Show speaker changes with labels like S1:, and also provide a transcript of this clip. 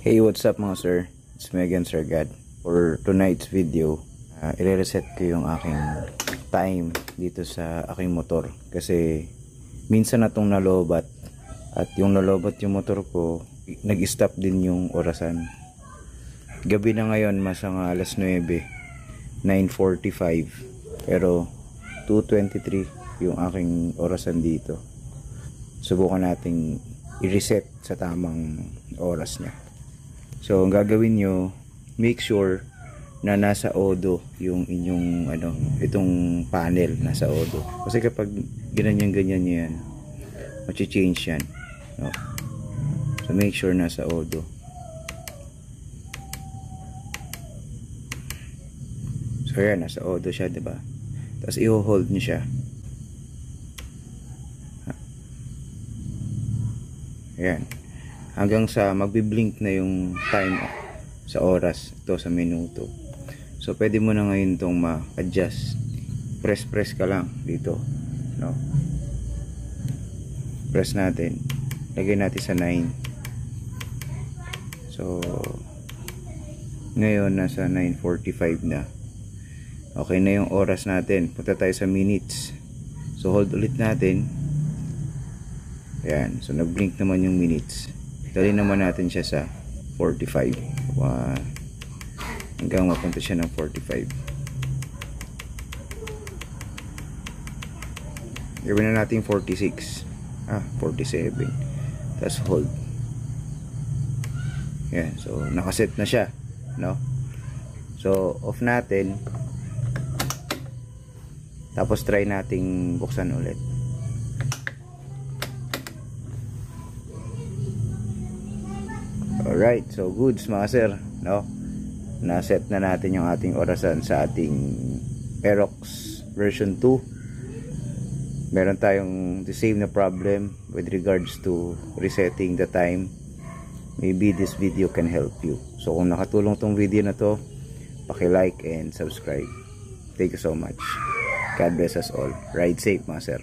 S1: Hey, what's up mga sir? It's me again, Sir God. For tonight's video, i-reset ko yung aking time dito sa aking motor. Kasi minsan na itong nalobat. At yung nalobat yung motor ko, nag-stop din yung orasan. Gabi na ngayon, masang alas 9, 9:45. Pero 2:23 yung aking orasan dito. Subukan nating i-reset sa tamang oras niya. So, ang gagawin nyo, make sure na nasa odo yung inyong, itong panel nasa odo. Kasi kapag ganyan nyo yan, machi-change yan. No? So, make sure nasa odo. So, yan, nasa odo siya, diba? Tapos, i-hold nyo siya. Ayan. Hanggang sa magbi-blink na yung time sa oras, ito sa minuto. So pwede mo na ngayon itong ma-adjust. Press ka lang dito, no? Press natin. Lagay natin sa 9. So ngayon nasa 9:45 na. Okay na yung oras natin. Punta tayo sa minutes. So hold ulit natin. Ayan. So nag-blink naman yung minutes. Dali naman natin siya sa 45. Hanggang mapunta siya ng 45. Gawin na natin 46. 47. Tapos hold. Yan. So, nakaset na siya. No? So, off natin. Tapos try nating buksan ulit. Alright, so goods mga sir, no? Na-set na natin yung ating orasan sa ating Aerox version 2. Meron tayong the same na problem with regards to resetting the time. Maybe this video can help you. So kung nakatulong tong video na to, paki-like and subscribe. Thank you so much. God bless us all. Ride safe mga sir.